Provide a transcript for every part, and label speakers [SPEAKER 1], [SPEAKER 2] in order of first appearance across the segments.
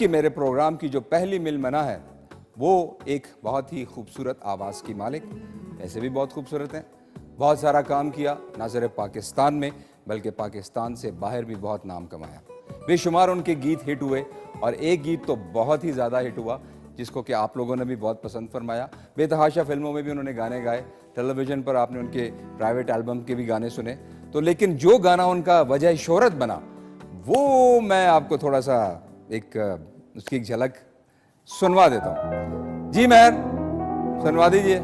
[SPEAKER 1] की मेरे प्रोग्राम की जो पहली मेहमाना है वो एक बहुत ही खूबसूरत आवाज़ की मालिक, ऐसे भी बहुत खूबसूरत हैं, बहुत सारा काम किया ना सिर्फ पाकिस्तान में बल्कि पाकिस्तान से बाहर भी बहुत नाम कमाया। बेशुमार उनके गीत हिट हुए और एक गीत तो बहुत ही ज़्यादा हिट हुआ जिसको कि आप लोगों ने भी बहुत पसंद फरमाया। बेतहाशा फिल्मों में भी उन्होंने गाने गाए, टेलीविज़न पर आपने उनके प्राइवेट एल्बम के भी गाने सुने। तो लेकिन जो गाना उनका वजह शोहरत बना वो मैं आपको थोड़ा सा उसकी एक झलक सुनवा देता हूँ। जी मेहर, सुनवा दीजिए।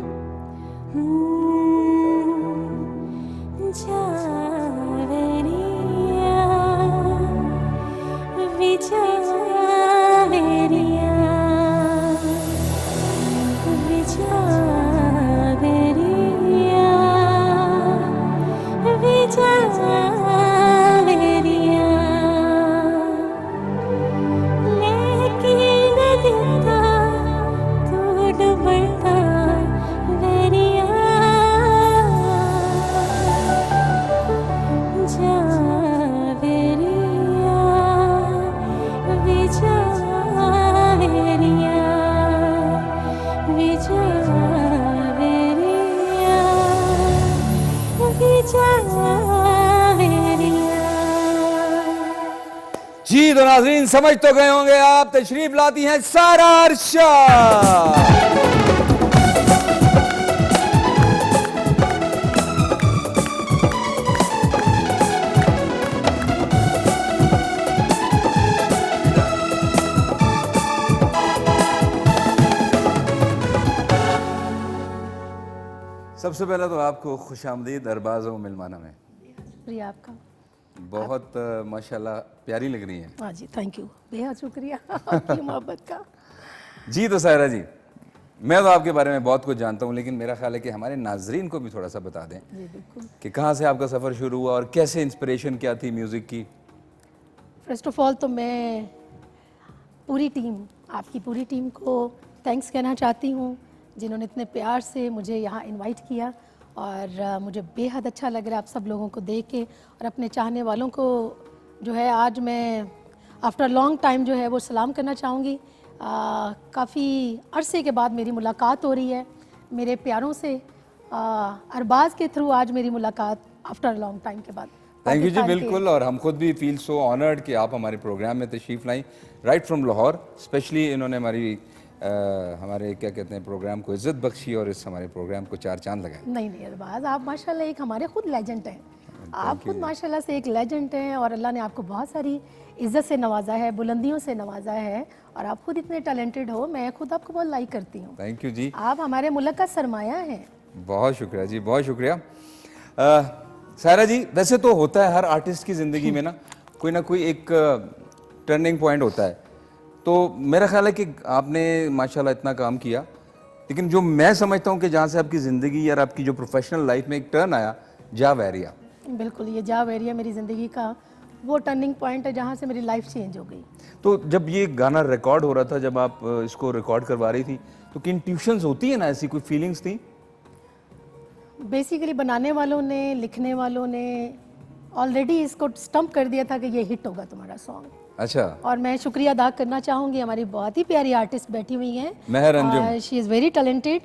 [SPEAKER 1] जी तो नाज़रीन समझ तो गए होंगे आप, तशरीफ लाती हैं सारा अरशद। सबसे पहले तो आपको खुशामदीद अरबाज़ व मिलमाना में।
[SPEAKER 2] शुक्रिया आपका,
[SPEAKER 1] बहुत माशाल्लाह प्यारी लग रही हैं।
[SPEAKER 2] हाँ जी, थैंक यू, बेहद शुक्रिया आपकी मोहब्बत का।
[SPEAKER 1] जी तो सायरा जी, मैं तो आपके बारे में बहुत कुछ जानता हूँ लेकिन मेरा ख्याल है कि हमारे नाजरीन को भी थोड़ा सा बता दें
[SPEAKER 2] जी बिल्कुल
[SPEAKER 1] कि कहाँ से आपका सफ़र शुरू हुआ और कैसे इंस्पिरेशन क्या थी म्यूज़िक की।
[SPEAKER 2] फर्स्ट ऑफ ऑल तो मैं पूरी टीम, आपकी पूरी टीम को थैंक्स कहना चाहती हूँ जिन्होंने इतने प्यार से मुझे यहाँ इनवाइट किया और मुझे बेहद अच्छा लग रहा है आप सब लोगों को देख के और अपने चाहने वालों को जो है आज मैं आफ्टर लॉन्ग टाइम जो है वो सलाम करना चाहूँगी। काफ़ी अरसे के बाद मेरी मुलाकात हो रही है मेरे प्यारों से, अरबाज़ के थ्रू आज मेरी मुलाकात आफ्टर लॉन्ग टाइम के बाद।
[SPEAKER 1] थैंक यू जी, बिल्कुल, और हम खुद भी फील सो ऑनर्ड कि आप हमारे प्रोग्राम में तशरीफ़ लाई राइट फ्रॉम लाहौर। स्पेशली इन्होंने हमारे क्या कहते हैं प्रोग्राम को इज़्ज़त बख्शी और इस हमारे प्रोग्राम को चार चांद लगाए।
[SPEAKER 2] नहीं अरबाज़, आप माशाल्लाह एक हमारे खुद लेजेंड हैं, आप खुद माशाल्लाह से एक लेजेंड हैं और अल्लाह ने आपको बहुत सारी इज़्ज़त से नवाजा है, बुलंदियों से नवाजा है और आप खुद इतने टैलेंटेड हो, मैं खुद आपको बहुत लाइक करती हूँ।
[SPEAKER 1] थैंक यू जी,
[SPEAKER 2] आप हमारे मुल्क का सरमाया हैं।
[SPEAKER 1] बहुत शुक्रिया जी, बहुत शुक्रिया। सायरा जी, वैसे तो होता है हर आर्टिस्ट की ज़िंदगी में ना कोई एक टर्निंग पॉइंट होता है, तो मेरा ख्याल है कि आपने माशाल्लाह इतना काम किया, लेकिन जो मैं समझता हूँ कि जहाँ से आपकी ज़िंदगी या आपकी जो प्रोफेशनल लाइफ में एक टर्न आया, जाव एरिया।
[SPEAKER 2] बिल्कुल, ये जाव एरिया मेरी ज़िंदगी का वो टर्निंग पॉइंट है जहाँ से मेरी लाइफ चेंज हो गई।
[SPEAKER 1] तो जब ये गाना रिकॉर्ड हो रहा था, जब आप इसको रिकॉर्ड करवा रही थी, तो किन ट्यूशन्स होती है ना, ऐसी कोई फीलिंग्स थी?
[SPEAKER 2] बेसिकली बनाने वालों ने, लिखने वालों ने ऑलरेडी इसको स्टम्प कर दिया था कि ये हिट होगा तुम्हारा सॉन्ग।
[SPEAKER 1] अच्छा।
[SPEAKER 2] और मैं शुक्रिया अदा करना चाहूँगी, हमारी बहुत ही प्यारी आर्टिस्ट बैठी हुई हैं
[SPEAKER 1] Mehar Anjum,
[SPEAKER 2] she is very talented.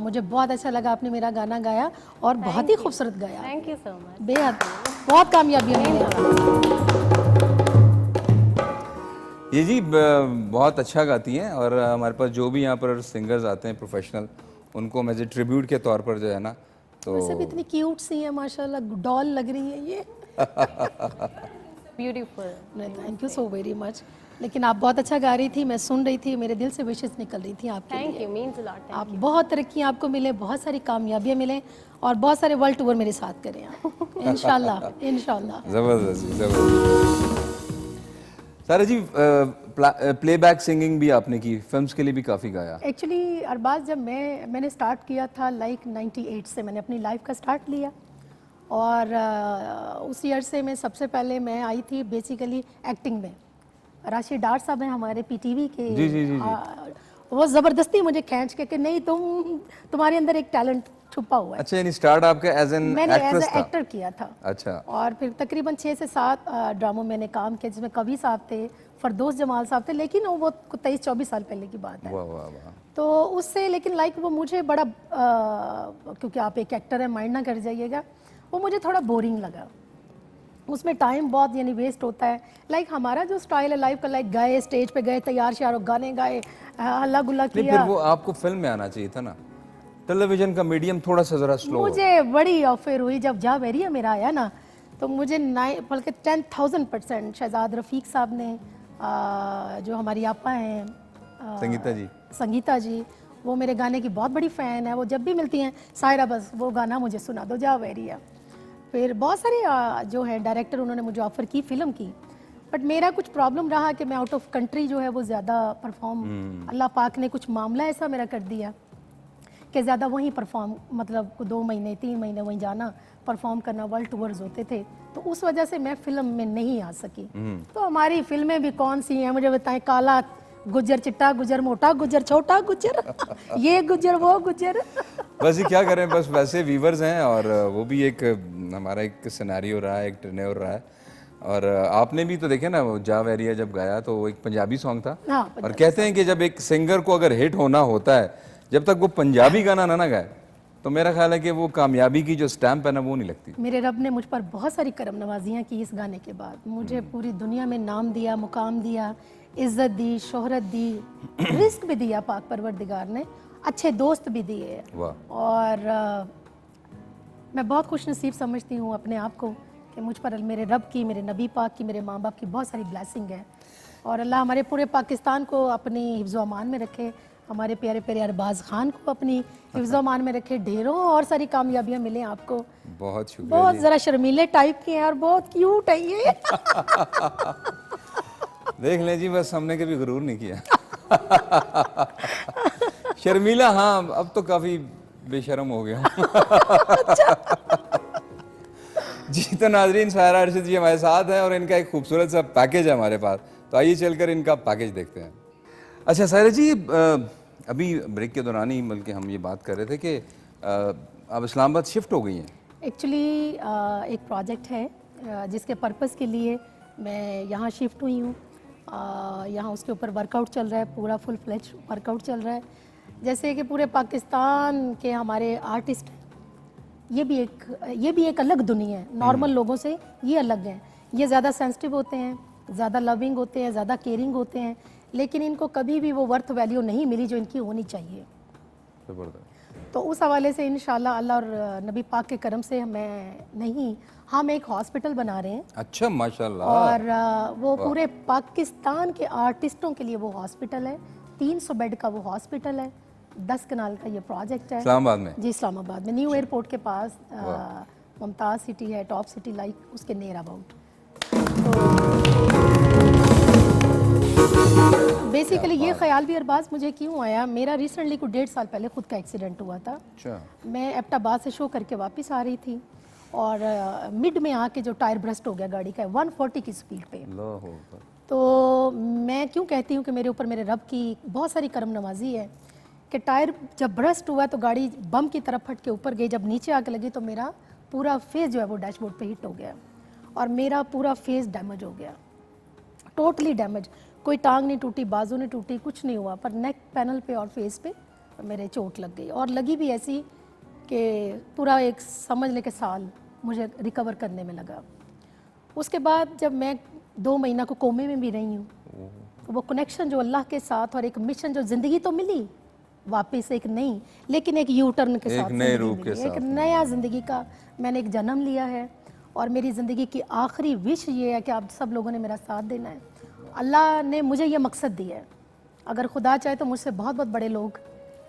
[SPEAKER 2] मुझे बहुत अच्छा लगा आपने मेरा गाना गाया और बहुत ही खूबसूरत गाया।
[SPEAKER 3] थैंक यू सो मच,
[SPEAKER 2] बेहद बहुत कामयाबियाँ मिली।
[SPEAKER 1] ये जी बहुत अच्छा गाती हैं और हमारे पास जो भी यहाँ पर सिंगर्स आते हैं प्रोफेशनल, उनको मैं ट्रिब्यूट के तौर पर जो है ना, तो
[SPEAKER 2] वैसे भी इतनी क्यूट सी है माशाल्लाह, डॉल लग रही है ये।
[SPEAKER 3] Beautiful.
[SPEAKER 2] Thank you so very much. लेकिन आप बहुत अच्छा गा रही थी, मैं सुन रही थी, मेरे दिल से विशेस निकल रही थी आपके लिए।
[SPEAKER 3] Thank you, means a lot.
[SPEAKER 2] आप बहुत तरक्की आपको मिले, बहुत सारी कामयाबियाँ मिले और बहुत सारे वर्ल्ड टूर मेरे साथ करें आप इंशाल्लाह इंशाल्लाह।
[SPEAKER 1] ज़बरदस्त ज़बरदस्त। सारा जी, प्लेबैक सिंगिंग भी आपने की, फिल्म्स के लिए भी काफ़ी गाया।
[SPEAKER 2] एक्चुअली अरबाज़, जब मैंने स्टार्ट किया था लाइक 98 से मैंने अपनी लाइफ का स्टार्ट लिया और उसी अरसे में सबसे पहले मैं आई थी बेसिकली एक्टिंग में। राशिद डार साहब हैं हमारे पीटीवी के,
[SPEAKER 1] जी जी जी,
[SPEAKER 2] वो ज़बरदस्ती मुझे खींच के कि नहीं तुम्हारे अंदर एक टैलेंट छुपा हुआ है।
[SPEAKER 1] अच्छा, यानी स्टार्ट आपका एज एन
[SPEAKER 2] मैंने एज
[SPEAKER 1] एक्ट्रेस था?
[SPEAKER 2] एक्टर किया था।
[SPEAKER 1] अच्छा।
[SPEAKER 2] और फिर तकरीबन 6 से 7 ड्रामों में मैंने काम किया, जिसमें कवि साहब थे, फरदौस जमाल साहब थे, लेकिन वो 23-24 साल पहले की बात है।
[SPEAKER 1] वाह वाह वाह।
[SPEAKER 2] तो उससे लेकिन लाइक वो मुझे बड़ा क्योंकि आप एक एक्टर है, माइंड ना कर जाइएगा, वो मुझे थोड़ा बोरिंग लगा। उसमें टाइम बहुत यानी वेस्ट होता है। लाइक हमारा जो स्टाइल है लाइफ का, लाइक गए स्टेज पे गए, तैयार श्यार हो, गाने गाए, हल्ला गुल्ला
[SPEAKER 1] नहीं,
[SPEAKER 2] किया।
[SPEAKER 1] फिर वो आपको फिल्म में आना चाहिए था ना, टेलीविजन का मीडियम थोड़ा सा जरा स्लो।
[SPEAKER 2] मुझे बड़ी ऑफर हुई जब जा वेरिया मेरा आया ना, तो मुझे बल्कि 10,000% शहजाद रफ़ीक साहब ने, जो हमारी आपा हैं
[SPEAKER 1] संगीता जी,
[SPEAKER 2] संगीता जी, वो मेरे गाने की बहुत बड़ी फ़ैन है। वो जब भी मिलती हैं, सायरा बस वो गाना मुझे सुना दो, जा वेरिया। फिर बहुत सारे जो है डायरेक्टर, उन्होंने मुझे ऑफ़र की फ़िल्म की, बट मेरा कुछ प्रॉब्लम रहा कि मैं आउट ऑफ कंट्री जो है वो ज़्यादा परफॉर्म, अल्लाह पाक ने कुछ मामला ऐसा मेरा कर दिया कि ज़्यादा वहीं परफॉर्म, मतलब 2 महीने 3 महीने वहीं जाना, परफॉर्म करना, वर्ल्ड टूर्स होते थे, तो उस वजह से मैं फिल्म में नहीं आ सकी। तो हमारी फिल्में भी कौन सी हैं मुझे बताएं, काला गुजर, चिट्टा गुजर, मोटा गुजर, छोटा गुजर ये गुजर वो गुजर।
[SPEAKER 1] बस ये क्या करें, बस वैसे वीवर्स हैं, और वो भी एक हमारा एक सिनेरियो रहा है, एक टेन्योर रहा है। और आपने भी तो देखे ना, वो जा वेरिया जब गाया तो वो एक पंजाबी सॉन्ग था।
[SPEAKER 2] हाँ,
[SPEAKER 1] और कहते हैं कि जब एक सिंगर को अगर हिट होना होता है, जब तक वो पंजाबी गाना ना गाए, तो मेरा ख्याल है कि वो कामयाबी की जो स्टैम्प है ना, वो नहीं लगती।
[SPEAKER 2] मेरे रब ने मुझ पर बहुत सारी करम नवाजियाँ की इस गाने के बाद। मुझे पूरी दुनिया में नाम दिया, मुकाम दिया, इज्जत दी, शोहरत दी, रिस्क भी दिया पाक परवरदिगार ने, अच्छे दोस्त भी दिए। और मैं बहुत खुश नसीब समझती हूँ अपने आप को कि मुझ पर मेरे रब की, मेरे नबी पाक की, मेरे माँ बाप की बहुत सारी ब्लेसिंग है। और अल्लाह हमारे पूरे पाकिस्तान को अपनी हिफ्ज़ अमान में रखे, हमारे प्यारे प्यारे अरबाज खान को अपनी हिफ्ज़ अमान में रखे, ढेरों और सारी कामयाबियाँ मिलें आपको।
[SPEAKER 1] बहुत शुक्रिया।
[SPEAKER 2] बहुत ज़रा शर्मीले टाइप के हैं और बहुत क्यूट है ये।
[SPEAKER 1] देख लें जी, बस हमने कभी गुरूर नहीं किया। शर्मीला, हाँ, अब तो काफी बेशर्म हो गया। जी, तो नाजरीन, सायरा अरशद जी हमारे साथ हैं और इनका एक खूबसूरत सा पैकेज है हमारे पास, तो आइए चलकर इनका पैकेज देखते हैं। अच्छा सायरा जी, अभी ब्रेक के दौरान ही बल्कि हम ये बात कर रहे थे कि आप इस्लामाबाद शिफ्ट हो गई हैं।
[SPEAKER 2] एक्चुअली एक प्रोजेक्ट है जिसके पर्पस के लिए मैं यहाँ शिफ्ट हुई हूँ। यहाँ उसके ऊपर वर्कआउट चल रहा है, पूरा फुल फ्लेज वर्कआउट चल रहा है। जैसे कि पूरे पाकिस्तान के हमारे आर्टिस्ट, ये भी एक अलग दुनिया है, नॉर्मल लोगों से ये अलग हैं। ये ज़्यादा सेंसिटिव होते हैं, ज़्यादा लविंग होते हैं, ज़्यादा केयरिंग होते हैं, लेकिन इनको कभी भी वो वर्थ वैल्यू नहीं मिली जो इनकी होनी चाहिए। तो उस हवाले से इंशाल्लाह अल्लाह और नबी पाक के करम से हम एक हॉस्पिटल बना रहे हैं।
[SPEAKER 1] अच्छा, माशाल्लाह।
[SPEAKER 2] और वो पूरे पाकिस्तान के आर्टिस्टों के लिए वो हॉस्पिटल है। 300 बेड का वो हॉस्पिटल है। 10 कनाल का ये प्रोजेक्ट है
[SPEAKER 1] इस्लामाबाद में। जी,
[SPEAKER 2] इस्लामाबाद में, न्यू एयरपोर्ट के पास। मुमताज़ सिटी है, टॉप सिटी, लाइक उसके नियर अबाउट। तो बेसिकली ये ख्याल भी अरबाज मुझे क्यों आया, मेरा रिसेंटली को 1.5 साल पहले खुद का एक्सीडेंट हुआ था।
[SPEAKER 1] अच्छा। मैं
[SPEAKER 2] एबटाबाद से शो करके वापस आ रही थी और मिड में आके जो टायर ब्रस्ट हो गया गाड़ी का 140 की स्पीड पे। तो मैं क्यों कहती हूँ कि मेरे ऊपर मेरे रब की बहुत सारी करम नवाजी है कि टायर जब ब्रस्ट हुआ तो गाड़ी बम की तरफ फट के ऊपर गई, जब नीचे आके लगी तो मेरा पूरा फेस जो है वो डैशबोर्ड पे हिट हो गया और मेरा पूरा फेस डैमेज हो गया, टोटली डैमेज। कोई टांग नहीं टूटी, बाजू नहीं टूटी, कुछ नहीं हुआ, पर नेक पैनल पे और फेस पे मेरे चोट लग गई और लगी भी ऐसी कि पूरा एक समझ ले के साल मुझे रिकवर करने में लगा। उसके बाद जब मैं 2 महीना को कोमे में भी रही हूँ, तो वो कनेक्शन जो अल्लाह के साथ और एक मिशन जो ज़िंदगी तो मिली वापस एक नई, लेकिन एक यू टर्न के साथ,
[SPEAKER 1] नए रूप के साथ,
[SPEAKER 2] एक नया ज़िंदगी का मैंने एक जन्म लिया है। और मेरी ज़िंदगी की आखिरी विश ये है कि आप सब लोगों ने मेरा साथ देना है। अल्लाह ने मुझे ये मकसद दिया है, अगर खुदा चाहे तो मुझसे बहुत बहुत बड़े लोग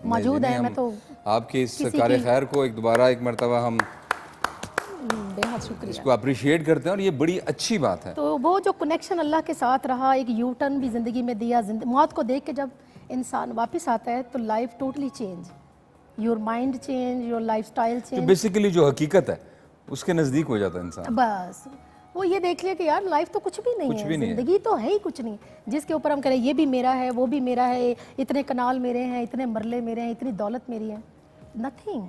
[SPEAKER 2] मौजूद हैं। मैं तो
[SPEAKER 1] आपके इस कार्य खैर को एक दोबारा एक मरतबा हम
[SPEAKER 2] बेहद शुक्रिया,
[SPEAKER 1] इसको अप्रिशिएट करते हैं और ये बड़ी अच्छी बात है।
[SPEAKER 2] तो वो जो कनेक्शन अल्लाह के साथ रहा, एक यू टर्न भी ज़िंदगी में दिया। मौत को देख के जब इंसान वापस आता है तो life totally change, your mind change, your lifestyle change.
[SPEAKER 1] Basically जो हकीकत है उसके नज़दीक हो जाता है इंसान।
[SPEAKER 2] बस वो ये देख लिया कि यार लाइफ तो कुछ भी नहीं है, ज़िंदगी तो है ही कुछ नहीं जिसके ऊपर हम करें ये भी मेरा है, वो भी मेरा है, इतने कनाल मेरे हैं, इतने मरले मेरे हैं, इतनी दौलत मेरी है। नथिंग।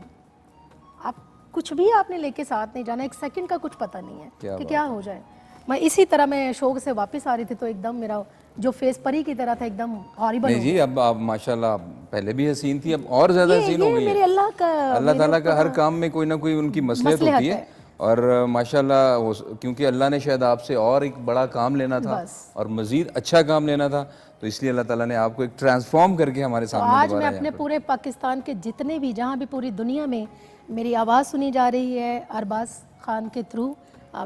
[SPEAKER 2] कुछ भी आपने लेके साथ नहीं जाना, एक सेकंड का कुछ पता नहीं है
[SPEAKER 1] क्या
[SPEAKER 2] कि
[SPEAKER 1] बात
[SPEAKER 2] क्या हो जाए। मैं इसी तरह मैं शो से वापस आ रही थी तो एकदम मेरा जो फेस परी की तरह था एकदम हॉरिबल
[SPEAKER 1] नहीं जी, अब आप माशाल्लाह पहले भी हसीन थी, अब और ज़्यादा हसीन हो गई
[SPEAKER 2] मेरे
[SPEAKER 1] हैं।
[SPEAKER 2] अल्लाह का
[SPEAKER 1] अल्लाह
[SPEAKER 2] मेरे
[SPEAKER 1] ताला का
[SPEAKER 2] ऊपर
[SPEAKER 1] हर काम में कोई ना कोई उनकी मसलियत
[SPEAKER 2] मसलहत
[SPEAKER 1] होती है।
[SPEAKER 2] है।
[SPEAKER 1] और माशाल्लाह क्योंकि अल्लाह ने शायद आपसे और एक बड़ा काम लेना था
[SPEAKER 2] बस
[SPEAKER 1] और मज़ीद अच्छा काम लेना था, तो इसलिए अल्लाह ताला ने आपको एक ट्रांसफॉर्म करके हमारे
[SPEAKER 2] तो
[SPEAKER 1] सामने
[SPEAKER 2] आज मैं
[SPEAKER 1] दोबारा
[SPEAKER 2] अपने
[SPEAKER 1] यहाँ पर।
[SPEAKER 2] पूरे पाकिस्तान के जितने भी जहाँ भी पूरी दुनिया में मेरी आवाज़ सुनी जा रही है अरबाज खान के थ्रू,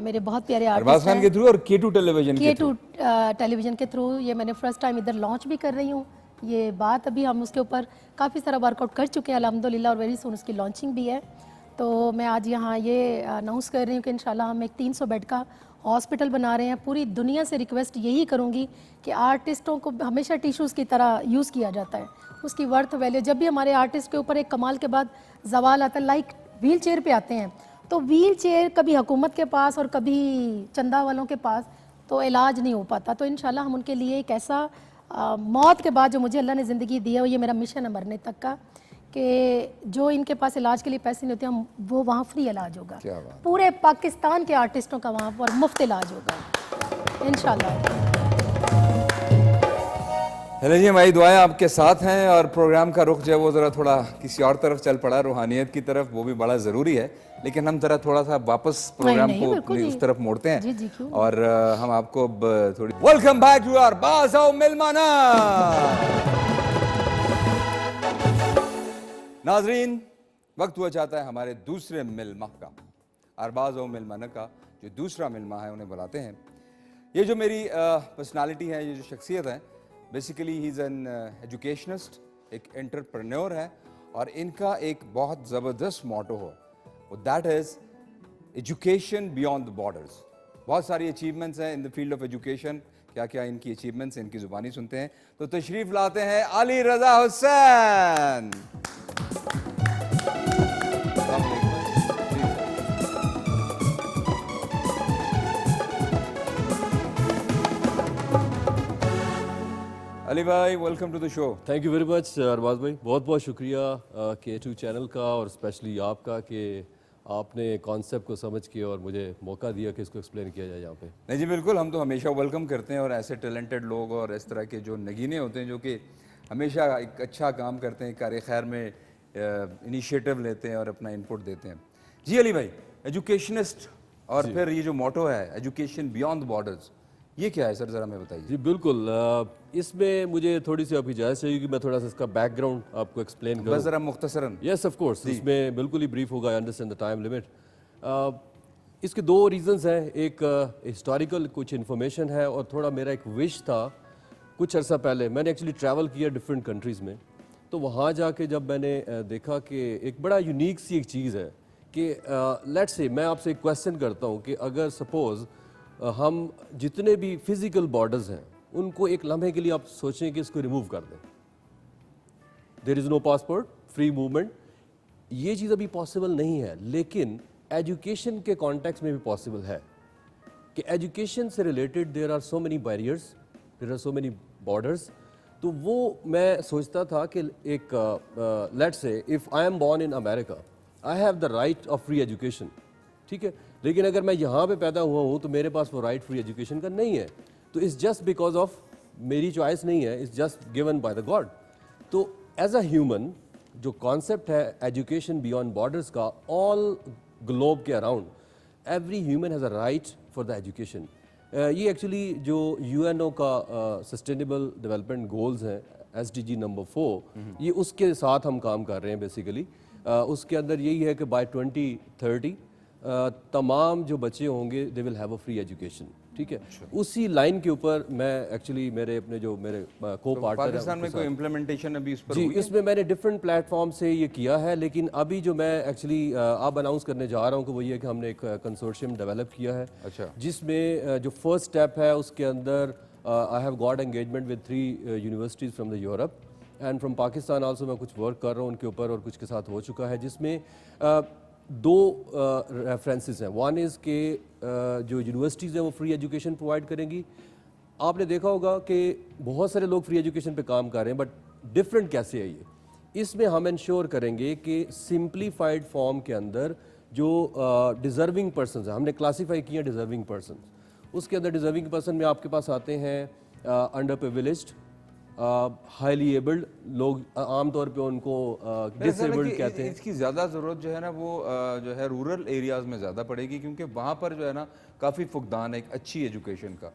[SPEAKER 2] मेरे बहुत प्यारे
[SPEAKER 1] अरबाज
[SPEAKER 2] आर्टिस्ट
[SPEAKER 1] खान
[SPEAKER 2] हैं,
[SPEAKER 1] के थ्रू और K2 टेलीविजन के
[SPEAKER 2] K2
[SPEAKER 1] थ्रू।
[SPEAKER 2] टेलीविज़न के थ्रू ये मैंने फ़र्स्ट टाइम इधर लॉन्च भी कर रही हूँ। ये बात अभी हम उसके ऊपर काफ़ी सारा वर्कआउट कर चुके हैं अल्हम्दुलिल्लाह और वेरी सून उसकी लॉन्चिंग भी है। तो मैं आज यहाँ ये अनाउंस कर रही हूँ कि इंशाल्लाह हम एक 300 बेड का हॉस्पिटल बना रहे हैं। पूरी दुनिया से रिक्वेस्ट यही करूँगी कि आर्टिस्टों को हमेशा टिश्यूज़ की तरह यूज़ किया जाता है, उसकी वर्थ वैल्यू। जब भी हमारे आर्टिस्ट के ऊपर एक कमाल के बाद जवाल आता है, लाइक व्हील चेयर पर आते हैं, तो व्हील चेयर कभी हुकूमत के पास और कभी चंदा वालों के पास तो इलाज नहीं हो पाता। तो इंशाल्लाह हम उनके लिए एक ऐसा मौत के बाद जो मुझे अल्लाह ने ज़िंदगी दी है, वो ये मेरा मिशन है मरने तक का, कि जो इनके पास इलाज के लिए पैसे नहीं होते हम वो वहाँ फ्री इलाज होगा।
[SPEAKER 1] क्या बात।
[SPEAKER 2] पूरे पाकिस्तान के आर्टिस्टों का वहाँ पर मुफ्त इलाज होगा इंशाल्लाह।
[SPEAKER 1] हेलो जी, हमारी दुआएं आपके साथ हैं और प्रोग्राम का रुख जो है वो ज़रा थोड़ा किसी और तरफ चल पड़ा, रूहानियत की तरफ, वो भी बड़ा ज़रूरी है, लेकिन हम ज़रा थोड़ा सा वापस प्रोग्राम
[SPEAKER 2] नहीं,
[SPEAKER 1] को
[SPEAKER 2] बिल्कुल
[SPEAKER 1] अपनी
[SPEAKER 2] ही।
[SPEAKER 1] उस तरफ मोड़ते हैं।
[SPEAKER 2] जी, जी, क्यों?
[SPEAKER 1] और हम आपको अब थोड़ी वेलकम बैक टू आवर बाज़ मिलमाना। नाजरीन, वक्त हुआ चाहता है हमारे दूसरे मिलमा का। अरबाज और मिलमाना का जो दूसरा मिलमा है उन्हें बुलाते हैं। ये जो मेरी पर्सनालिटी है, ये जो शख्सियत है, basically he is an educationist, एक एंटरप्रेन्योर है और इनका एक बहुत ज़बरदस्त मोटो हो, that is education beyond the borders. बहुत सारी अचीवमेंट्स हैं in the field of education. क्या क्या इनकी अचीवमेंट्स इनकी ज़ुबानी सुनते हैं। तो तशरीफ़ लाते हैं अली रज़ा हुसैन। अली भाई, welcome to the show.
[SPEAKER 3] Thank you very much Arbaaz भाई, बहुत बहुत शुक्रिया K2 चैनल का और स्पेशली आपका कि आपने कॉन्सेप्ट को समझ के और मुझे मौका दिया कि इसको एक्सप्लेन किया जाए यहाँ पे।
[SPEAKER 1] नहीं जी बिल्कुल, हम तो हमेशा वेलकम करते हैं और ऐसे टैलेंटेड लोग और इस तरह के जो नगीने होते हैं जो कि हमेशा एक अच्छा काम करते हैं, कार खैर में इनिशिएटिव लेते हैं और अपना इनपुट देते हैं। जी अली भाई, एजुकेशनिस्ट और फिर ये जो मोटो है एजुकेशन बियॉन्ड बॉर्डर्स, ये क्या है सर, ज़रा मैं बताइए।
[SPEAKER 3] जी बिल्कुल, इसमें मुझे थोड़ी सी अभी इजाज़त चाहिए कि मैं थोड़ा सा इसका बैकग्राउंड आपको एक्सप्लेन
[SPEAKER 1] बस
[SPEAKER 3] करूँ।
[SPEAKER 1] ज़रा मुख्तसरन।
[SPEAKER 3] यस ऑफ कोर्स, इसमें बिल्कुल ही ब्रीफ होगा, I understand the time limit. इसके दो रीजंस हैं, एक हिस्टोरिकल कुछ इन्फॉर्मेशन है और थोड़ा मेरा एक विश था। कुछ अर्सा पहले मैंने एक्चुअली ट्रैवल किया डिफरेंट कंट्रीज़ में, तो वहाँ जाके जब मैंने देखा कि एक बड़ा यूनिक सी एक चीज़ है कि लेट्स से मैं आपसे एक क्वेश्चन करता हूँ कि अगर सपोज़ हम जितने भी फिजिकल बॉर्डर्स हैं उनको एक लम्हे के लिए आप सोचें कि इसको रिमूव कर दें, there is no passport, free movement, ये चीज़ अभी पॉसिबल नहीं है, लेकिन एजुकेशन के कॉन्टेक्स्ट में भी पॉसिबल है कि एजुकेशन से related there are so many barriers, there are so many borders. तो वो मैं सोचता था कि एक let's say if I am born in America, I have the right of free education, ठीक है, लेकिन अगर मैं यहाँ पे पैदा हुआ हूँ तो मेरे पास वो राइट फ्री एजुकेशन का नहीं है। तो इट्स जस्ट बिकॉज ऑफ मेरी चॉइस नहीं है, it's just given by the God. तो एज अ ह्यूमन जो कॉन्सेप्ट है एजुकेशन बियॉन्ड बॉर्डर्स का, ऑल ग्लोब के around every human has a right for the education. ये एक्चुअली जो UNO का सस्टेनेबल डेवलपमेंट गोल्स हैं, SDG नंबर 4, ये उसके साथ हम काम कर रहे हैं बेसिकली। उसके अंदर यही है कि बाय 2030 तमाम जो बच्चे होंगे they will have a free education, ठीक है। उसी लाइन के ऊपर मैं एक्चुअली मेरे अपने जो मेरे को पार्टनर
[SPEAKER 1] पाकिस्तान में कोई इम्प्लीमेंटेशन अभी इस पर
[SPEAKER 3] जी,
[SPEAKER 1] हुई है?
[SPEAKER 3] इसमें मैंने डिफरेंट प्लेटफॉर्म से ये किया है, लेकिन अभी जो मैं एक्चुअली अब अनाउंस करने जा रहा हूँ कि वो ये है कि हमने एक कंसोर्शियम डेवलप किया है,
[SPEAKER 1] अच्छा।
[SPEAKER 3] जिसमें जो फर्स्ट स्टेप है उसके अंदर I have got engagement with 3 universities from the Europe and from Pakistan also. मैं कुछ वर्क कर रहा हूँ उनके ऊपर और कुछ के साथ हो चुका है, जिसमें दो रेफरेंसेस हैं। वन इज़ के जो यूनिवर्सिटीज़ हैं वो फ्री एजुकेशन प्रोवाइड करेंगी। आपने देखा होगा कि बहुत सारे लोग फ्री एजुकेशन पे काम कर रहे हैं, बट डिफरेंट कैसे है ये, इसमें हम इंश्योर करेंगे कि सिंप्लीफाइड फॉर्म के अंदर जो डिज़र्विंग पर्सन है, हमने क्लासीफाई किया डिज़र्विंग पर्सन। उसके अंदर डिज़र्विंग पर्सन में आपके पास आते हैं अंडर प्रिविलेज्ड, हाईली एबल्ड लोग, आमतौर पे उनको डिसेबल्ड कहते हैं।
[SPEAKER 1] इसकी ज़्यादा ज़रूरत जो है ना वो जो है रूरल एरियाज़ में ज़्यादा पड़ेगी, क्योंकि वहाँ पर जो है ना काफ़ी फुकदान है एक अच्छी एजुकेशन का,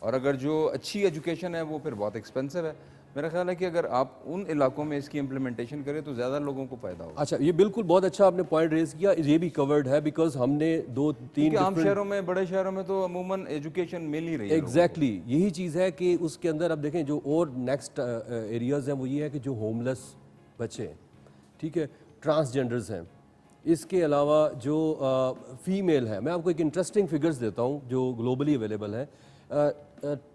[SPEAKER 1] और अगर जो अच्छी एजुकेशन है वो फिर बहुत एक्सपेंसिव है। मेरा ख्याल है कि अगर आप उन इलाकों में इसकी इम्प्लीमेंटेशन करें तो ज़्यादा लोगों को फ़ायदा होगा।
[SPEAKER 3] अच्छा, ये बिल्कुल बहुत अच्छा आपने पॉइंट रेज किया, ये भी कवर्ड है बिकॉज हमने 2-3
[SPEAKER 1] आम शहरों में, बड़े शहरों में तो अमूमन एजुकेशन मिल ही रही है।
[SPEAKER 3] एग्जैक्टली यही चीज़ है कि उसके अंदर अब देखें जो और नेक्स्ट एरियाज़ हैं वो ये है कि जो होमलेस बच्चे हैं, ठीक है, ट्रांसजेंडर्स हैं, इसके अलावा जो फीमेल है। मैं आपको एक इंटरेस्टिंग फिगर्स देता हूँ जो ग्लोबली अवेलेबल है।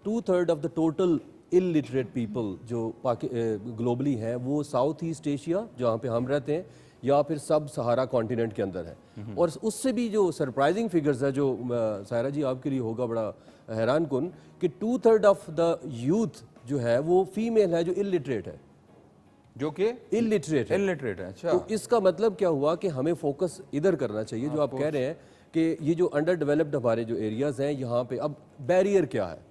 [SPEAKER 3] 2/3 of the total illiterate people जो ग्लोबली हैं वो साउथ ईस्ट एशिया जहाँ पे हम रहते हैं या फिर सब सहारा कॉन्टिनेंट के अंदर है। और उससे भी जो सरप्राइजिंग फिगर्स है जो सायरा जी आपके लिए होगा बड़ा हैरान कुन कि 2/3 ऑफ द यूथ जो है वो फीमेल है जो इलिटरेट है,
[SPEAKER 1] जो कि
[SPEAKER 3] इलिटरेट है।
[SPEAKER 1] इलिटरेट है। अच्छा,
[SPEAKER 3] तो इसका मतलब क्या हुआ कि हमें फोकस इधर करना चाहिए जो आप कह रहे हैं कि ये जो अंडर डेवलप्ड हमारे जो एरियाज हैं यहाँ पे अब बैरियर क्या है।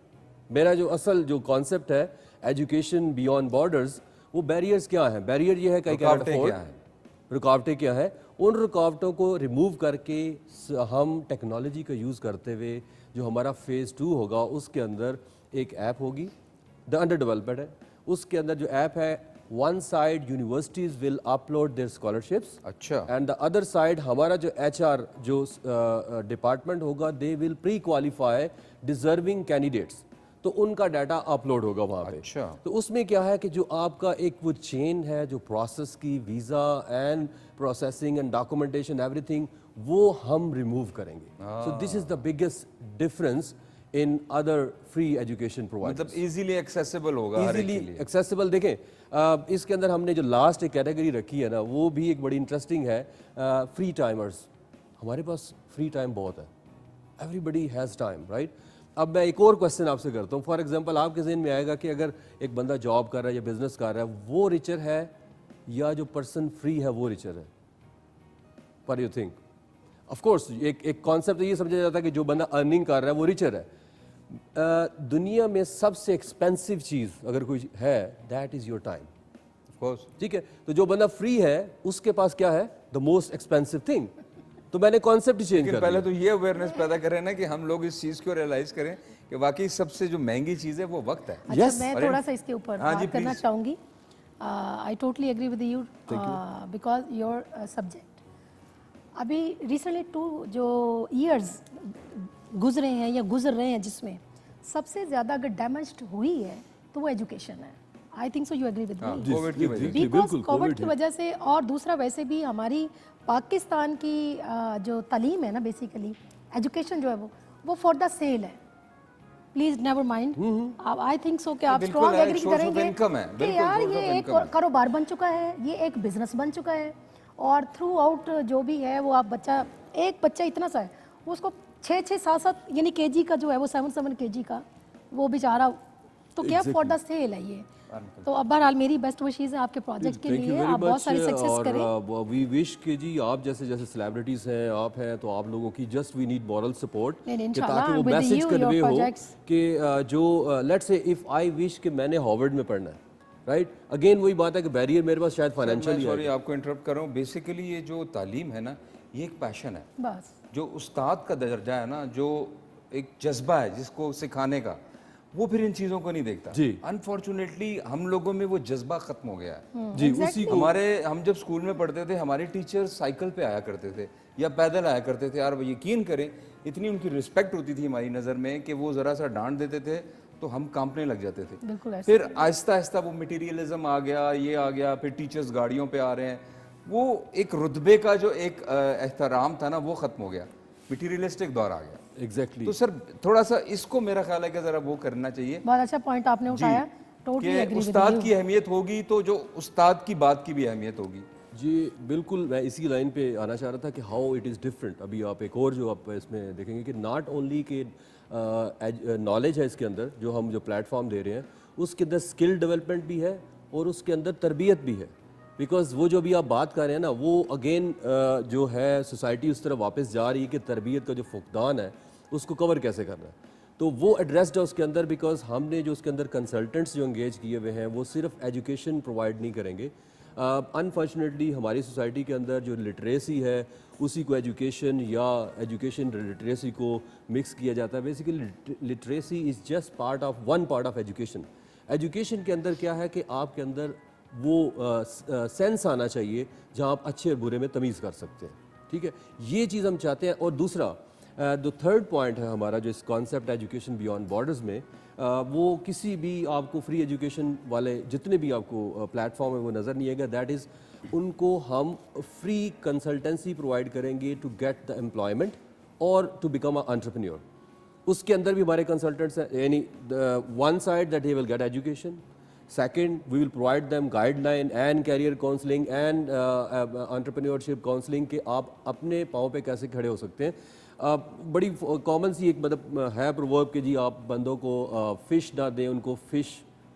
[SPEAKER 3] मेरा जो असल जो कॉन्सेप्ट है एजुकेशन बियॉन्ड बॉर्डर्स, वो बैरियर्स क्या हैं? बैरियर ये है कि रुकावटें क्या है, उन रुकावटों को रिमूव करके हम टेक्नोलॉजी का यूज़ करते हुए जो हमारा फेज़ 2 होगा उसके अंदर एक ऐप होगी, द अंडर डेवलपमेंट है, उसके अंदर जो ऐप है one side universities will upload their scholarships,
[SPEAKER 1] अच्छा,
[SPEAKER 3] एंड द अदर साइड हमारा जो HR जो डिपार्टमेंट होगा they will pre qualify deserving candidates, तो उनका डाटा अपलोड होगा वहाँ पे।
[SPEAKER 1] अच्छा,
[SPEAKER 3] तो उसमें क्या है कि जो आपका एक वो चेन है जो प्रोसेस की, visa and processing and documentation everything, वो हम रिमूव करेंगे। So this is the biggest difference in other free education providers.
[SPEAKER 1] मतलब इजीली एक्सेसिबल होगा हर एक के लिए।
[SPEAKER 3] एक्सेसिबल। देखें इसके अंदर हमने जो लास्ट एक कैटेगरी रखी है ना वो भी एक बड़ी इंटरेस्टिंग है, फ्री टाइमर्स। हमारे पास फ्री टाइम बहुत है, एवरीबडी हैज़ टाइम, राइट। अब मैं एक और क्वेश्चन आपसे करता हूँ। फॉर एग्जांपल आपके जहन में आएगा कि अगर एक बंदा जॉब कर रहा है या बिजनेस कर रहा है वो रिचर है या जो पर्सन फ्री है वो रिचर है? What you think? Of course एक कॉन्सेप्ट ये समझा जाता है कि जो बंदा अर्निंग कर रहा है वो रिचर है। दुनिया में सबसे एक्सपेंसिव चीज़ अगर कोई है that is your time,
[SPEAKER 1] of course,
[SPEAKER 3] ठीक है। तो जो बंदा फ्री है उसके पास क्या है? The most expensive thing. तो मैंने कॉन्सेप्ट चेंज कर दिया।
[SPEAKER 1] पहले तो ये अवेयरनेस पैदा करें ना कि हम लोग इस चीज़ को रियलाइज करें कि वाकई सबसे जो महंगी चीज़ है वो वक्त है।
[SPEAKER 2] अच्छा, मैं थोड़ा सा इसके ऊपर
[SPEAKER 1] हाँ जी,
[SPEAKER 2] बात करना चाहूँगी। I totally agree with you because your subject अभी रिसेंटली 2 जो ईयर्स गुजरे हैं या गुजर रहे हैं जिसमें सबसे ज़्यादा अगर डैमेज्ड हुई है तो वो एजुकेशन है। I think so you agree with me,
[SPEAKER 1] Covid की वजह से।
[SPEAKER 2] बिकॉज कोविड की वजह से, और दूसरा वैसे भी हमारी पाकिस्तान की जो तालीम है ना, बेसिकली एजुकेशन जो है वो फॉर द सेल है। Please never mind, I think सो कि आप स्ट्रॉन्ग एग्री करेंगे कि यार ये एक कारोबार बन चुका है, ये एक बिजनेस बन चुका है, और थ्रू आउट जो भी है वो आप एक बच्चा इतना सा है वो उसको 6-6, 7-7 यानी केजी का जो है वो 7-7 केजी का वो बेचारा, तो क्या फॉर द सेल है ये। तो अब बहरहाल मेरी बेस्ट विशेस है आपके प्रोजेक्ट के लिए, आप बहुत सारी सक्सेस करें।
[SPEAKER 3] वी विश के जी आप जैसे सेलिब्रिटीज हैं, आप हैं, तो आप लोगों की just we need moral support ताकि वो मैसेज कन्वे हो कि जो let's say if I wish कि मैंने हार्वर्ड में पढ़ना है, राइट, अगेन वही बात है कि बैरियर मेरे पास शायद फाइनेंशियल।
[SPEAKER 1] सॉरी आपको इंटरप्ट कर रहा हूँ। बेसिकली ये जो तालीम है ना ये एक पैशन है,
[SPEAKER 2] बस
[SPEAKER 1] जो उस्ताद का दर्जा है ना, जो एक जज्बा है जिसको सिखाने का, वो फिर इन चीज़ों को नहीं देखता
[SPEAKER 3] जी।
[SPEAKER 1] अनफॉर्चुनेटली हम लोगों में वो जज्बा खत्म हो गया है
[SPEAKER 3] जी। उसी को
[SPEAKER 1] हम जब स्कूल में पढ़ते थे हमारे टीचर साइकिल पे आया करते थे या पैदल आया करते थे यार, वो यकीन करें इतनी उनकी रिस्पेक्ट होती थी हमारी नज़र में कि वो ज़रा सा डांट देते थे तो हम कांपने लग जाते थे।
[SPEAKER 2] बिल्कुल ऐसा।
[SPEAKER 1] फिर आहिस्ता आहिस्ता वो मटेरियलिज्म आ गया, ये आ गया, फिर टीचर्स गाड़ियों पे आ रहे हैं, वो एक रुतबे का जो एक एहतराम था ना वो खत्म हो गया, मटीरियलिस्टिक दौर आ गया।
[SPEAKER 3] एग्जैक्टली।
[SPEAKER 1] तो सर थोड़ा सा इसको मेरा ख्याल है कि जरा वो करना चाहिए।
[SPEAKER 2] बहुत अच्छा पॉइंट आपने उठाया, टोटली
[SPEAKER 1] कि
[SPEAKER 2] एग्री विद
[SPEAKER 1] उस्ताद
[SPEAKER 2] यू।
[SPEAKER 1] की अहमियत होगी तो जो उस्ताद की बात की भी अहमियत होगी।
[SPEAKER 3] जी बिल्कुल, मैं इसी लाइन पे आना चाह रहा था कि हाउ इट इज़ डिफरेंट। अभी आप एक और जो आप इसमें देखेंगे कि नॉट ओनली के नॉलेज है इसके अंदर जो हम जो प्लेटफॉर्म दे रहे हैं, उसके अंदर स्किल डेवलपमेंट भी है और उसके अंदर तरबियत भी है। बिकॉज वो जो अभी आप बात कर रहे हैं ना, वो अगेन जो है सोसाइटी उस तरफ वापस जा रही है कि तरबियत का जो फुकदान है उसको कवर कैसे करना है। तो वो एड्रेस्ड है उसके अंदर, बिकॉज हमने जो उसके अंदर कंसल्टेंट्स जो एंगेज किए हुए हैं वो सिर्फ एजुकेशन प्रोवाइड नहीं करेंगे। अनफॉर्चुनेटली हमारी सोसाइटी के अंदर जो लिटरेसी है उसी को एजुकेशन या एजुकेशन लिटरेसी को मिक्स किया जाता है। Basically literacy is just one part of education. Education के अंदर क्या है कि आपके अंदर वो सेंस आना चाहिए जहाँ आप अच्छे और बुरे में तमीज़ कर सकते हैं, ठीक है, ये चीज़ हम चाहते हैं। और दूसरा जो थर्ड पॉइंट है हमारा जो इस कॉन्सेप्ट एजुकेशन बियॉन्ड बॉर्डर्स में, वो किसी भी आपको फ्री एजुकेशन वाले जितने भी आपको प्लेटफॉर्म है वो नज़र नहीं आएगा। दैट इज़ उनको हम फ्री कंसल्टेंसी प्रोवाइड करेंगे टू गेट द एम्प्लॉयमेंट और टू बिकम अ एंटरप्रेन्योर। उसके अंदर भी हमारे कंसल्टेंट्स हैं, यानी one side that he will get education, second we will provide them guideline and career counselling and entrepreneurship counselling कि आप अपने पाँव पे कैसे खड़े हो सकते हैं। बड़ी कॉमन सी एक मतलब है प्रोवर्ब कि जी आप बंदों को फिश ना दें, उनको फिश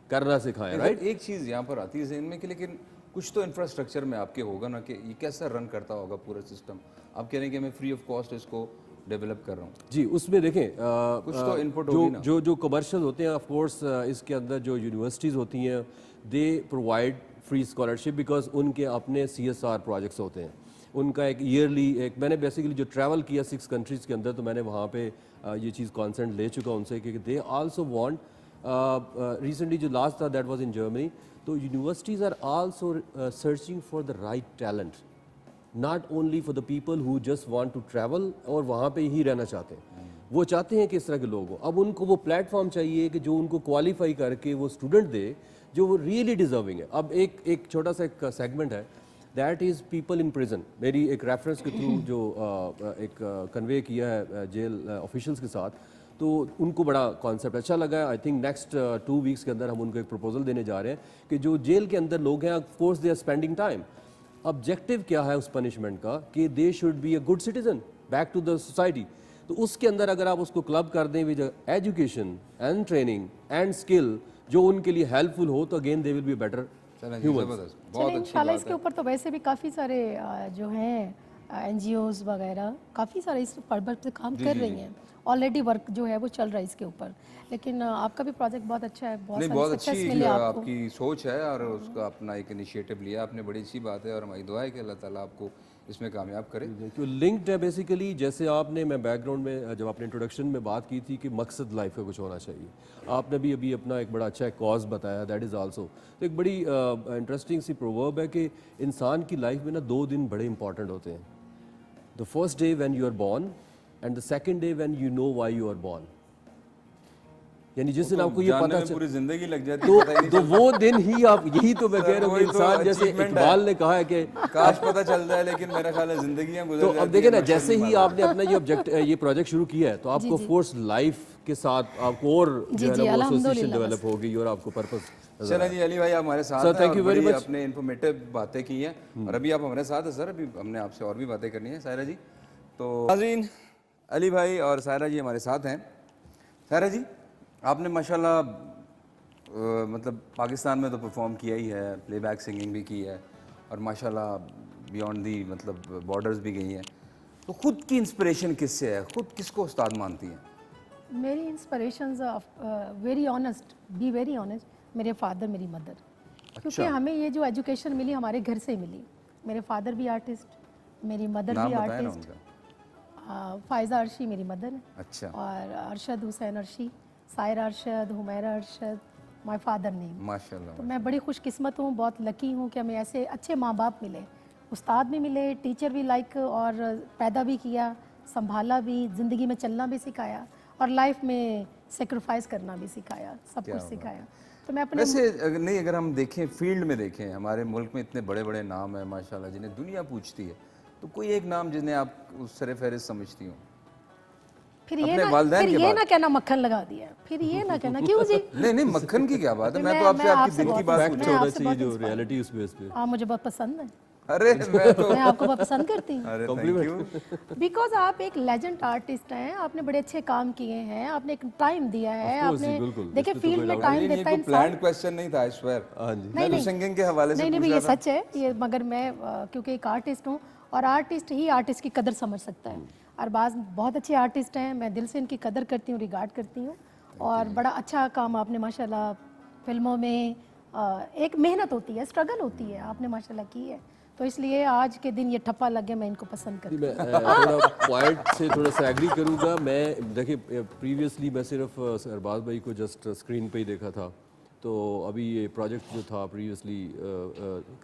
[SPEAKER 3] करना सिखाएं, राइट।
[SPEAKER 1] एक चीज़ यहाँ पर आती है जहन में कि लेकिन कुछ तो इंफ्रास्ट्रक्चर में आपके होगा ना कि ये कैसा रन करता होगा पूरा सिस्टम। आप कह रहे हैं कि मैं फ्री ऑफ कॉस्ट इसको डेवलप कर रहा हूँ
[SPEAKER 3] जी। उसमें देखें
[SPEAKER 1] कुछ तो इनपुट होगी ना।
[SPEAKER 3] जो कमर्शियल होते हैं ऑफ कोर्स इसके अंदर जो यूनिवर्सिटीज़ होती हैं they provide free scholarship because उनके अपने CSR प्रोजेक्ट्स होते हैं। उनका एक ईयरली एक मैंने बेसिकली जो ट्रैवल किया 6 कंट्रीज़ के अंदर, तो मैंने वहाँ पे ये चीज़ कॉन्सेंट ले चुका उनसे कि दे आल्सो वांट रिसेंटली जो लास्ट था दैट वाज इन जर्मनी। तो universities are also searching for the right talent, not only for the people who just want to travel और वहाँ पे ही रहना चाहते हैं। वो चाहते हैं कि इस तरह के लोग हो। अब उनको वो प्लेटफॉर्म चाहिए कि जो उनको क्वालिफाई करके वो स्टूडेंट दे जो वो रियली डिजर्विंग है। अब एक छोटा सा एक सेगमेंट है that is people in prison. मेरी एक रेफरेंस के थ्रू जो एक कन्वे किया है जेल ऑफिशियल्स के साथ, तो उनको बड़ा कॉन्सेप्ट अच्छा लगा। आई थिंक नेक्स्ट 2 वीक्स के अंदर हम उनको एक प्रपोजल देने जा रहे हैं कि जो जेल के अंदर लोग हैं of course they are spending time, objective क्या है उस पनिशमेंट का कि they should be a good citizen back to the society. तो उसके अंदर अगर आप उसको क्लब कर दें with education and training and skill जो उनके लिए हेल्पफुल हो, तो again they will be better humans.
[SPEAKER 2] चलिए इंशाल्लाह इसके ऊपर तो वैसे भी काफ़ी सारे जो हैं NGOs वगैरह काफ़ी सारे इस पर्पज पे काम कर रही हैं। ऑलरेडी वर्क जो है वो चल रहा है इसके ऊपर। लेकिन आपका भी प्रोजेक्ट बहुत अच्छा है, बहुत
[SPEAKER 1] नहीं बहुत
[SPEAKER 2] सारे सक्सेस
[SPEAKER 1] अच्छी
[SPEAKER 2] मिले आपको।
[SPEAKER 1] आपकी सोच है और उसका अपना एक इनिशिएटिव लिया आपने, बड़ी अच्छी बात है और हमारी दुआ है कि अल्लाह ताला आपको इसमें कामयाब करे।
[SPEAKER 3] जो लिंक्ड है बेसिकली, जैसे आपने मैं बैकग्राउंड में जब आपने इंट्रोडक्शन में बात की थी कि मकसद लाइफ का कुछ होना चाहिए, आपने भी अभी अपना एक बड़ा अच्छा कॉज बताया दैट इज़ आल्सो। तो एक बड़ी इंटरेस्टिंग सी प्रोवर्ब है कि इंसान की लाइफ में ना 2 दिन बड़े इंपॉर्टेंट होते हैं, the first day when you are born and the second day when you know why you are born. यानी जिस दिन आपको ये पता चल
[SPEAKER 1] पूरी जिंदगी लग जाती है
[SPEAKER 3] तो वो दिन ही आप, यही तो मैं कह रहा हूँ कि इंसान जैसे इकबाल ने कहा है कि
[SPEAKER 1] काश पता चल जाए, लेकिन मेरा ख्याल है जिंदगियां गुजर
[SPEAKER 3] तो
[SPEAKER 1] जाती
[SPEAKER 3] अब देखिए ना,
[SPEAKER 1] हैं,
[SPEAKER 3] जैसे ही आपने अपना ये प्रोजेक्ट शुरू किया है तो आपको ऑफ कोर्स लाइफ के साथ आपको और जो है ना वो एसोसिएशन डेवलप होगी और आपको पर्पस।
[SPEAKER 1] चला जी अली भाई आप हमारे साथ
[SPEAKER 3] sir, thank you very much.
[SPEAKER 1] आपने इन्फॉर्मेटिव बातें की हैं और अभी आप हमारे साथ हैं सर, अभी हमने आपसे और भी बातें करनी है सायरा जी। तो नाज़रीन अली भाई और सायरा जी हमारे साथ हैं। सायरा जी आपने माशाल्लाह मतलब पाकिस्तान में तो परफॉर्म किया ही है, प्लेबैक सिंगिंग भी की है और माशाल्लाह बियॉन्ड दी मतलब बॉर्डर्स भी गई हैं। तो खुद की इंस्पिरेशन किससे है, खुद किसको उस्ताद मानती हैं?
[SPEAKER 2] मेरी inspirations very honest, be very honest, मेरे फादर मेरी मदर। क्योंकि हमें ये जो एजुकेशन मिली हमारे घर से मिली। मेरे फादर भी आर्टिस्ट, मेरी मदर भी आर्टिस्ट। फायजा अर्शी मेरी मदर है।
[SPEAKER 1] अच्छा।
[SPEAKER 2] और Arshad Hussain Arshi, Saira Arshad, Humaira Arshad, my father name.
[SPEAKER 1] माशाल्लाह।
[SPEAKER 2] तो मैं बड़ी खुशकिस्मत हूँ, बहुत लकी हूँ कि हमें ऐसे अच्छे माँ बाप मिले, उस्ताद भी मिले, टीचर भी लाइक, और पैदा भी किया, संभाला भी, ज़िंदगी में चलना भी सिखाया और लाइफ में सेक्रीफाइस करना भी सिखाया, सब कुछ सिखाया। तो मैं अपने
[SPEAKER 1] वैसे नहीं, अगर हम देखें फील्ड में देखें, हमारे मुल्क में इतने बड़े बड़े नाम हैं माशाल्लाह जिन्हें दुनिया पूछती है, तो कोई एक नाम जिन्हें आप उस सर फहरिस्त समझती हो?
[SPEAKER 2] फिर ये ना कहना मक्खन लगा दिया, फिर ये ना कहना क्यों जी?
[SPEAKER 1] नहीं मक्खन की क्या बात है, मैं तो आपसे आपकी दिल की बात पूछ रहा हूँ।
[SPEAKER 3] जो रियलिटी उस बेस पे
[SPEAKER 2] आप मुझे बहुत पसंद है।
[SPEAKER 1] अरे मैं तो
[SPEAKER 2] मैं आपको पसंद करती हूँ
[SPEAKER 1] अरे थैंक यू।
[SPEAKER 2] बिकॉज आप एक लेजेंड आर्टिस्ट हैं, आपने बड़े अच्छे काम किए हैं, आपने एक टाइम दिया है,
[SPEAKER 3] Of course, जी,
[SPEAKER 2] आपने
[SPEAKER 3] बिल्कुल,
[SPEAKER 2] देखिए
[SPEAKER 3] इसमें तो
[SPEAKER 2] फील्ड
[SPEAKER 3] कोई
[SPEAKER 2] में
[SPEAKER 3] doubt
[SPEAKER 2] टाइम
[SPEAKER 1] ये
[SPEAKER 2] देता है
[SPEAKER 1] कोई
[SPEAKER 2] इंसान।
[SPEAKER 1] प्लान्ड क्वेश्चन नहीं था, आई स्वेयर।
[SPEAKER 3] हाँ जी।
[SPEAKER 1] मैं तो सिंगिंग के हवाले से
[SPEAKER 2] नहीं
[SPEAKER 1] पूछ
[SPEAKER 2] ये
[SPEAKER 1] रहा था।
[SPEAKER 2] सच है ये, मगर मैं क्योंकि एक आर्टिस्ट हूँ और आर्टिस्ट ही आर्टिस्ट की कदर समझ सकता है। अरबाज बहुत अच्छे आर्टिस्ट हैं, मैं दिल से इनकी कदर करती हूँ, रिगार्ड करती हूँ। और बड़ा अच्छा काम आपने माशाल्लाह फिल्मों में एक मेहनत होती है, स्ट्रगल होती है, आपने माशाल्लाह की है, तो इसलिए आज के दिन ये ठप्पा लग गया, मैं इनको पसंद करती
[SPEAKER 3] जी,
[SPEAKER 2] हूँ।
[SPEAKER 3] मैं थोड़ा पॉइंट से थोड़ा सा एग्री करूंगा। मैं देखिए प्रीवियसली मैं सिर्फ अरबाज भाई को जस्ट स्क्रीन पे ही देखा था, तो अभी ये प्रोजेक्ट जो था प्रीवियसली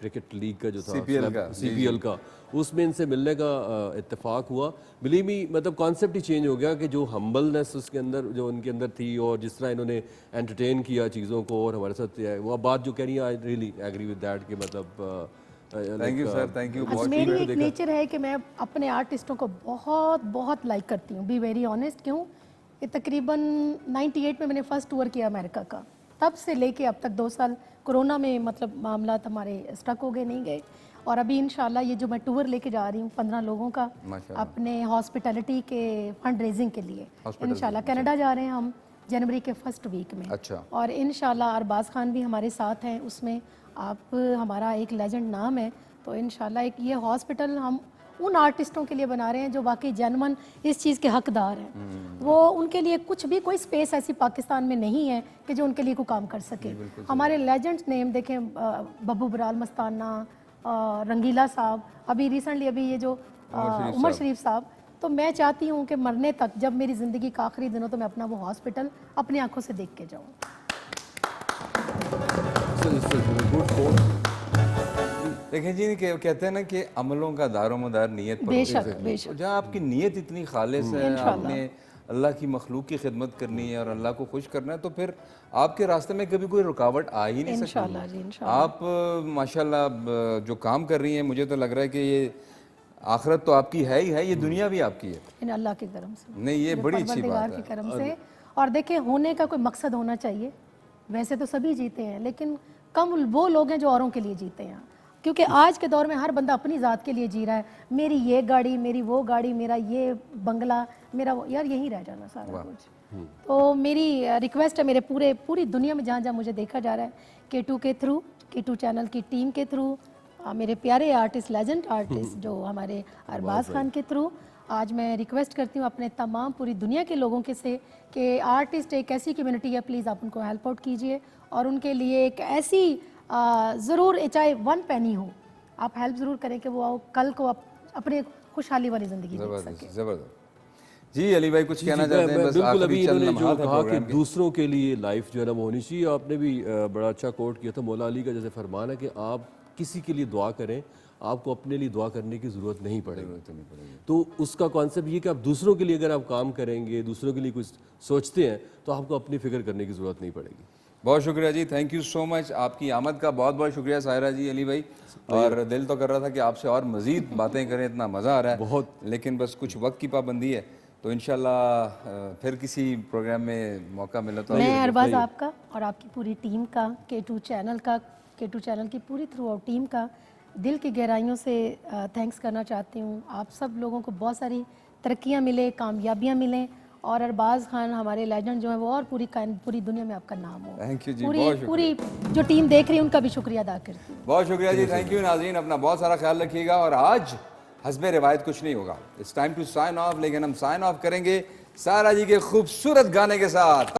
[SPEAKER 3] क्रिकेट लीग का जो था
[SPEAKER 1] CPL का, जी,
[SPEAKER 3] CPL का, उसमें इनसे मिलने का इत्तेफाक हुआ। बिलीव मी, मतलब कॉन्सेप्ट ही चेंज हो गया कि जो हम्बलनेस उसके अंदर जो उनके अंदर थी और जिस तरह इन्होंने एंटरटेन किया चीज़ों को और हमारे साथ किया है, वो बात जो कह रही है I really agree with that कि मतलब
[SPEAKER 1] thank you sir, thank you. बहुत
[SPEAKER 2] मेरी एक नेचर है कि मैं अपने आर्टिस्टों को बहुत बहुत लाइक करती हूँ, बी वेरी ऑनेस्ट। क्यों? ये तकरीबन 98 में मैंने फर्स्ट टूर किया अमेरिका का, तब से लेके अब तक 2 साल कोरोना में मतलब मामला हमारे स्टक हो गए, नहीं गए। और अभी इंशाल्लाह ये जो मैं टूर लेके जा रही हूँ 15 लोगों का
[SPEAKER 1] माशाल्लाह।
[SPEAKER 2] अपने हॉस्पिटैलिटी के फंड रेजिंग के लिए, इंशाल्लाह कनाडा जा रहे हैं हम जनवरी के फर्स्ट वीक में।
[SPEAKER 1] अच्छा।
[SPEAKER 2] और इंशाल्लाह अरबाज खान भी हमारे साथ हैं उसमें, आप हमारा एक लेजेंड नाम है, तो इंशाल्लाह एक ये हॉस्पिटल हम उन आर्टिस्टों के लिए बना रहे हैं जो वाकई जनमन इस चीज़ के हकदार हैं। वो उनके लिए कुछ भी कोई स्पेस ऐसी पाकिस्तान में नहीं है कि जो उनके लिए कोई काम कर सके। हमारे लेजेंड्स नेम देखें, बब्बू बराल मस्ताना, रंगीला साहब, अभी रिसेंटली अभी ये जो उमर शरीफ साहब। तो मैं चाहती हूँ कि मरने तक जब मेरी ज़िंदगी का आखिरी दिन हो तो मैं अपना वो हॉस्पिटल अपनी आंखों से देख के जाऊँ।
[SPEAKER 1] देखें जी, कहते हैं ना कि अमलों का दारोमदार नियत पर
[SPEAKER 2] बेशक,
[SPEAKER 1] होता है।
[SPEAKER 2] बेशक।
[SPEAKER 1] तो जहाँ आपकी नियत इतनी खालिस है, आपने अल्लाह की मखलूक की खिदमत करनी है और अल्लाह को खुश करना है, तो फिर आपके रास्ते में कभी कोई रुकावट आ ही नहीं सकती।
[SPEAKER 2] इंशाल्लाह जी, इंशाल्लाह।
[SPEAKER 1] आप माशाल्लाह जो काम कर रही हैं, मुझे तो लग रहा है कि ये आखिरत तो आपकी है ही है, ये दुनिया भी आपकी है।
[SPEAKER 2] इन अल्लाह के करम से,
[SPEAKER 1] नहीं, ये बड़ी अच्छी बात
[SPEAKER 2] के
[SPEAKER 1] है।
[SPEAKER 2] करम से। और देखिए, होने का कोई मकसद होना चाहिए। वैसे तो सभी जीते हैं, लेकिन कम वो लोग हैं जो औरों के लिए जीते हैं, क्योंकि आज के दौर में हर बंदा अपनी ज़ात के लिए जी रहा है। मेरी ये गाड़ी, मेरी वो गाड़ी, मेरा ये बंगला, मेरा वो, यार यही रह जाना सारा कुछ। तो मेरी रिक्वेस्ट है मेरे पूरी दुनिया में जहाँ जहाँ मुझे देखा जा रहा है, K2 के थ्रू, K2 चैनल की टीम के थ्रू, मेरे प्यारे आर्टिस्ट, लेजेंड आर्टिस्ट जो हमारे अरबाज खान के थ्रू, आज मैं रिक्वेस्ट करती हूँ अपने तमाम पूरी दुनिया के लोगों के से कि आर्टिस्ट एक ऐसी कम्युनिटी है, प्लीज़ आप उनको हेल्प आउट कीजिए और उनके लिए एक ऐसी ज़रूर, चाहे 1 पेनी हो, आप हेल्प ज़रूर करें कि वो कल को अपने खुशहाली वाली ज़िंदगी जी सके।
[SPEAKER 1] जबरदस्त, जबरदस्त। जी अली भाई कुछ कहना चाहते हैं? बस
[SPEAKER 3] बिल्कुल, अभी
[SPEAKER 1] आखिरी चंद
[SPEAKER 3] इन्होंने जो
[SPEAKER 1] लम्हात है
[SPEAKER 3] कहा कि
[SPEAKER 1] प्रोग्राम के।
[SPEAKER 3] दूसरों के लिए लाइफ जो है ना वो होनी चाहिए, आपने भी बड़ा अच्छा कोट किया था। मौला अली का जैसे फरमान है कि आप किसी के लिए दुआ करें, आपको अपने लिए दुआ करने की ज़रूरत नहीं पड़ेगी। तो उसका कॉन्सेप्ट ये कि आप दूसरों के लिए अगर आप काम करेंगे, दूसरों के लिए कुछ सोचते हैं, तो आपको अपनी फिक्र करने की ज़रूरत नहीं पड़ेगी।
[SPEAKER 1] बहुत शुक्रिया जी, थैंक यू सो मच। आपकी आमद का बहुत बहुत शुक्रिया सायरा जी, अली भाई। और दिल तो कर रहा था कि आपसे और मज़ीद बातें करें, इतना मज़ा आ रहा है
[SPEAKER 3] बहुत।
[SPEAKER 1] लेकिन बस कुछ वक्त की पाबंदी है, तो इंशाल्लाह फिर किसी प्रोग्राम में मौका मिला तो
[SPEAKER 2] मैं अरबाज आपका और आपकी पूरी टीम का, K2 चैनल की पूरी थ्रू आउट टीम का दिल की गहराइयों से थैंक्स करना चाहती हूँ। आप सब लोगों को बहुत सारी तरक्कियाँ मिले, कामयाबियाँ मिलें और अरबाज खान हमारे लेजेंड जो है वो और पूरी दुनिया में आपका नाम हो।
[SPEAKER 1] थैंक यू जी, बहुत
[SPEAKER 2] पूरी जो टीम देख रही है उनका भी शुक्रिया अदा करती हूँ।
[SPEAKER 1] बहुत शुक्रिया जी, थैंक यू नाज़रीन, अपना बहुत सारा ख्याल रखिएगा। और आज हस्बे रिवायत कुछ नहीं होगा, it's time to sign off, लेकिन हम साइन ऑफ करेंगे सायरा जी के खूबसूरत गाने के साथ।